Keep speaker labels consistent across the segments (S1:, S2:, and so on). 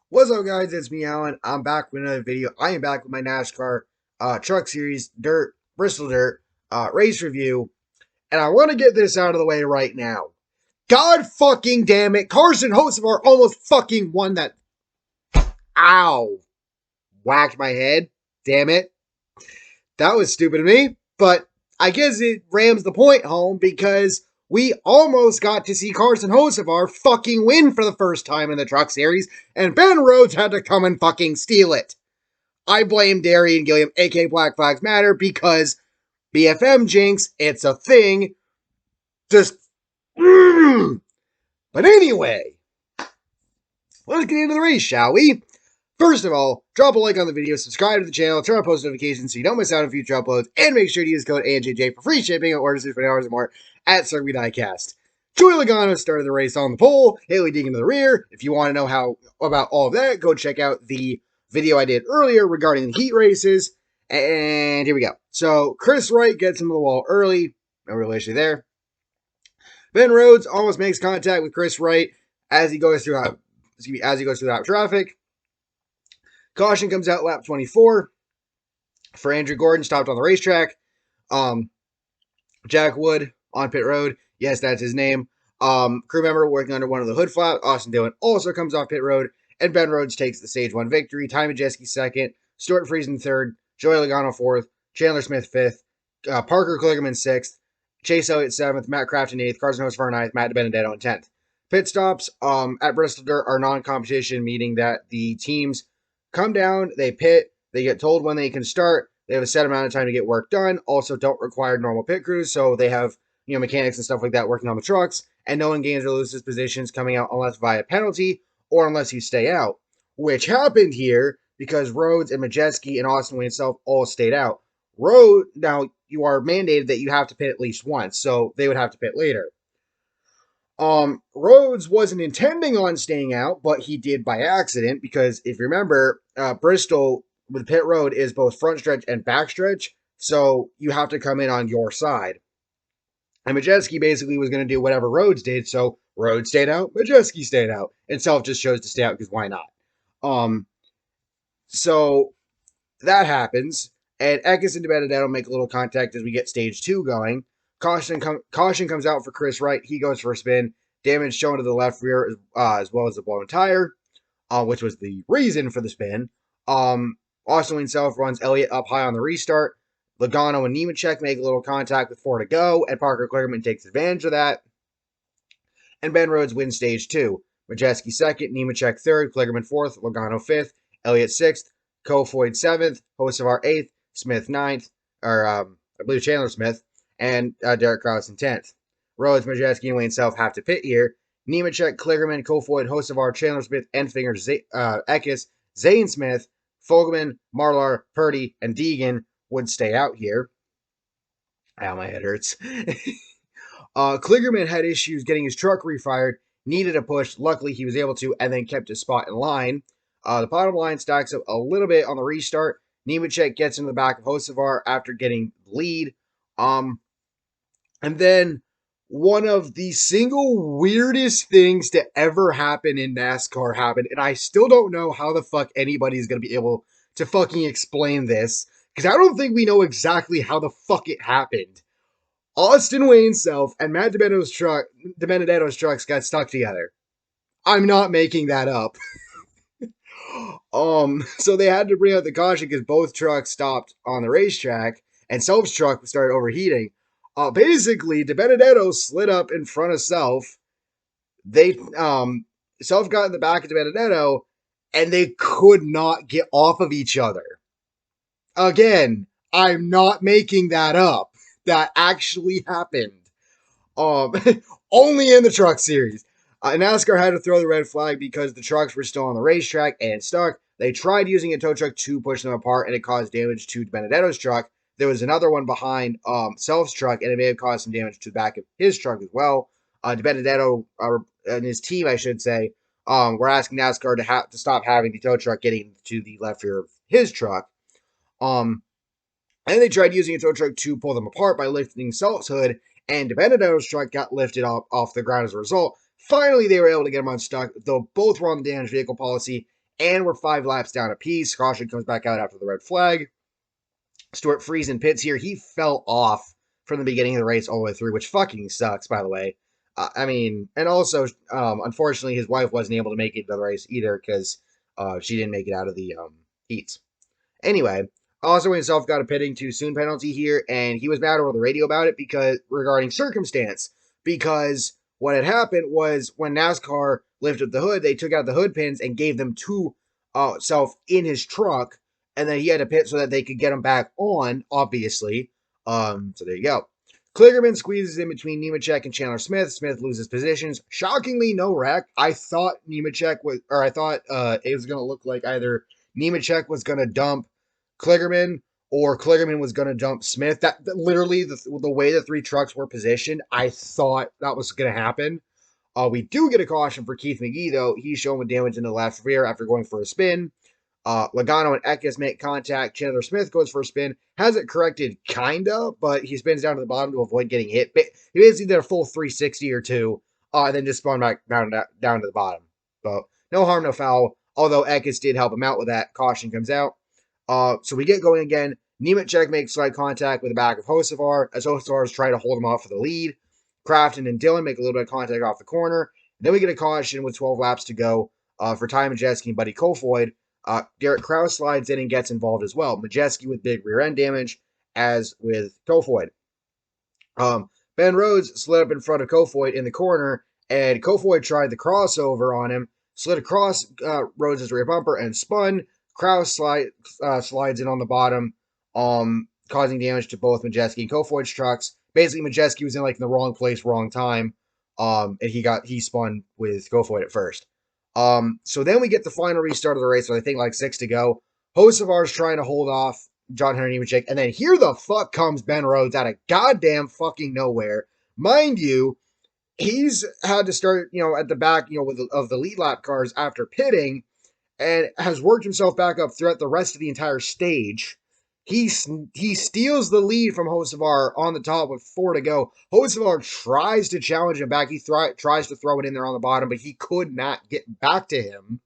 S1: What's up, guys? It's me, Alan. I'm back with another video. I am back with my NASCAR Truck Series Dirt, Bristol Dirt race review, and I want to get this out of the way right now. God fucking damn it, Carson Hocevar almost fucking won that. Ow! Whacked my head. Damn it. That was stupid of me, but I guess it rams the point home because we almost got to see Carson Hocevar fucking win for the first time in the Truck Series, and Ben Rhodes had to come and fucking steal it. I blame Darian Gilliam, aka Black Flags Matter, because BFM jinx, it's a thing. Just. But anyway, let's get into the race, shall we? First of all, drop a like on the video, subscribe to the channel, turn on post notifications so you don't miss out on future uploads, and make sure to use code ANJJ for free shipping on orders of $20 or more at Circuit Diecast. Joey Logano started the race on the pole, Haley Deegan to the rear. If you want to know how about all of that, go check out the video I did earlier regarding the heat races. And here we go. So Chris Wright gets into the wall early. No real issue there. Ben Rhodes almost makes contact with Chris Wright as he goes through traffic. Caution comes out lap 24 for Andrew Gordon, stopped on the racetrack. Jack Wood on pit road. Yes, that's his name. Crew member working under one of the hood flaps. Austin Dillon also comes off pit road. And Ben Rhodes takes the stage 1 victory. Ty Majeski second. Stuart Friesen third. Joey Logano fourth. Chandler Smith fifth. Parker Kligerman sixth. Chase Elliott seventh. Matt Crafton eighth. Carson Hocevar ninth. Matt Benedetto in 10th. Pit stops at Bristol Dirt are non-competition, meaning that the teams come down, they pit, they get told when they can start, they have a set amount of time to get work done, also don't require normal pit crews, so they have mechanics and stuff like that working on the trucks, and no one gains or loses positions coming out unless via penalty or unless you stay out, which happened here because Rhodes and Majeski and Austin Wayne Self all stayed out. Now you are mandated that you have to pit at least once, so they would have to pit later. Rhodes wasn't intending on staying out, but he did by accident because if you remember, Bristol with pit road is both front stretch and back stretch, so you have to come in on your side. And Majeski basically was going to do whatever Rhodes did, so Rhodes stayed out, Majeski stayed out, and Self just chose to stay out because why not? So that happens, and Eckes and Benedetto make a little contact as we get stage 2 going. Caution comes out for Chris Wright. He goes for a spin. Damage shown to the left rear as well as the blown tire, which was the reason for the spin. Austin Wayne Self runs Elliott up high on the restart. Logano and Nemechek make a little contact with 4 to go, and Parker Kligerman takes advantage of that. And Ben Rhodes wins stage 2. Majeski second, Nemechek third, Kligerman fourth, Logano fifth, Elliott sixth, Kofoid seventh, Hocevar eighth, Smith ninth, I believe Chandler Smith, and Derek Kraus in 10th. Rhodes, Majeski, and Wayne Self have to pit here. Nemechek, Kligerman, Kofoid, Hocevar, Chandler Smith, Enfinger, Eckes, Zane Smith, Fogelman, Marlar, Purdy, and Deegan would stay out here. Ow, my head hurts. Kligerman had issues getting his truck refired, needed a push. Luckily, he was able to, and then kept his spot in line. The bottom line stacks up a little bit on the restart. Nemechek gets into the back of Hocevar after getting the lead. And then one of the single weirdest things to ever happen in NASCAR happened, and I still don't know how the fuck anybody's going to be able to fucking explain this, because I don't think we know exactly how the fuck it happened. Austin Wayne Self and Matt DiBenedetto's trucks got stuck together. I'm not making that up. So they had to bring out the caution because both trucks stopped on the racetrack, and Self's truck started overheating. Basically, DiBenedetto slid up in front of Self. Self got in the back of DiBenedetto, and they could not get off of each other. Again, I'm not making that up. That actually happened. Only in the Truck Series. NASCAR had to throw the red flag because the trucks were still on the racetrack and stuck. They tried using a tow truck to push them apart, and it caused damage to Benedetto's truck. There was another one behind Self's truck, and it may have caused some damage to the back of his truck as well. Benedetto and his team, I should say, were asking NASCAR to stop having the tow truck getting to the left rear of his truck. And they tried using a tow truck to pull them apart by lifting Self's hood, and Benedetto's truck got lifted off the ground as a result. Finally, they were able to get them unstuck, though both were on the damaged vehicle policy, and we're 5 laps down apiece. Caution comes back out after the red flag. Stewart Friesen pits here. He fell off from the beginning of the race all the way through, which fucking sucks, by the way. I mean, and also, unfortunately, his wife wasn't able to make it to the race either because she didn't make it out of the heats. Anyway, also himself got a pitting too soon penalty here, and he was mad over the radio about it because regarding circumstance. Because what had happened was when NASCAR lifted the hood, they took out the hood pins and gave them to Self in his truck, and then he had to pit so that they could get him back on, obviously. So there you go. Kligerman squeezes in between Nemechek and Chandler Smith. Smith loses positions. Shockingly, no wreck. I thought Nemechek was, or I thought it was going to look like either Nemechek was going to dump Kligerman or Kligerman was going to dump Smith. That literally the way the 3 trucks were positioned, I thought that was going to happen. We do get a caution for Keith McGee, though. He's shown with damage in the left rear after going for a spin. Logano and Eckes make contact. Chandler Smith goes for a spin. Has it corrected, kinda, but he spins down to the bottom to avoid getting hit. But he basically did a full 360 or two, and then just spun back down to the bottom. But no harm, no foul. Although Eckes did help him out with that. Caution comes out. So we get going again. Nemechek makes slight contact with the back of Hocevar as Hocevar is trying to hold him off for the lead. Crafton and Dillon make a little bit of contact off the corner. Then we get a caution with 12 laps to go for Ty Majeski and Buddy Kofoid. Garrett Krause slides in and gets involved as well. Majeski with big rear end damage, as with Kofoid. Ben Rhodes slid up in front of Kofoid in the corner, and Kofoid tried the crossover on him, slid across Rhodes' rear bumper, and spun. Krause slides in on the bottom, causing damage to both Majeski and Kofoid's trucks. Basically, Majeski was in like the wrong place, wrong time, and he spun with Kofoid at first. So then we get the final restart of the race with I think like 6 to go. Hocevar's trying to hold off John Henry Nemechek, and then here the fuck comes Ben Rhodes out of goddamn fucking nowhere. Mind you, he's had to start, at the back, of the lead lap cars after pitting, and has worked himself back up throughout the rest of the entire stage. He steals the lead from Hocevar on the top with 4 to go. Hocevar tries to challenge him back. He tries to throw it in there on the bottom, but he could not get back to him.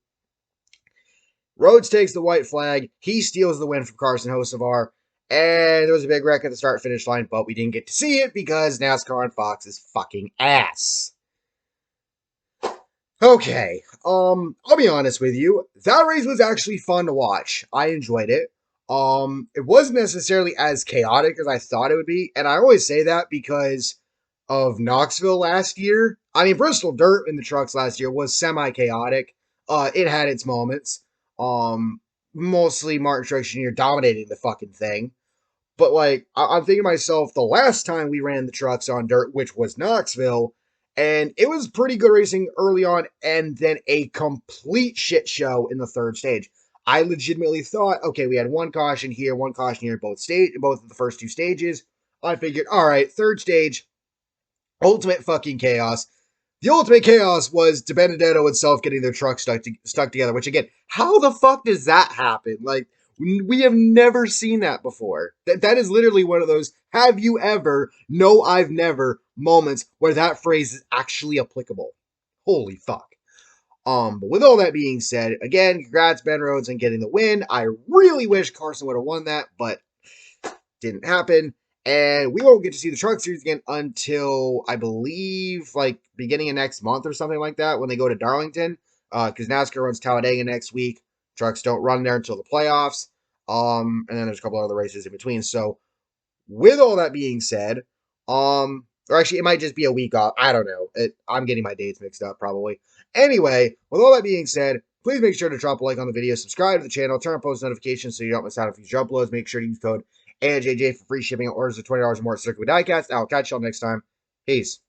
S1: Rhodes takes the white flag. He steals the win from Carson Hocevar. And there was a big wreck at the start-finish line, but we didn't get to see it because NASCAR on Fox is fucking ass. Okay, I'll be honest with you. That race was actually fun to watch. I enjoyed it. It wasn't necessarily as chaotic as I thought it would be, and I always say that because of Knoxville last year. I mean, Bristol Dirt in the trucks last year was semi-chaotic. It had its moments. Mostly Martin Truex Jr. dominating the fucking thing. But, like, I'm thinking to myself, the last time we ran the trucks on dirt, which was Knoxville, and it was pretty good racing early on, and then a complete shit show in the third stage. I legitimately thought, okay, we had one caution here, both of the first 2 stages. I figured, all right, third stage, ultimate fucking chaos. The ultimate chaos was DiBenedetto and Self getting their truck stuck together, which again, how the fuck does that happen? Like, we have never seen that before. That is literally one of those, have you ever, no, I've never moments where that phrase is actually applicable. Holy fuck. But with all that being said, again, congrats Ben Rhodes on getting the win. I really wish Carson would have won that, but didn't happen. And we won't get to see the truck series again until, I believe, like, beginning of next month or something like that when they go to Darlington. Because NASCAR runs Talladega next week. Trucks don't run there until the playoffs. And then there's a couple other races in between. So, with all that being said, or actually, it might just be a week off. I don't know. I'm getting my dates mixed up, probably. Anyway, with all that being said, please make sure to drop a like on the video, subscribe to the channel, turn on post notifications so you don't miss out on future uploads. Make sure to use code ANJJ for free shipping on orders of $20 or more at Circuit with Diecast. I'll catch y'all next time. Peace.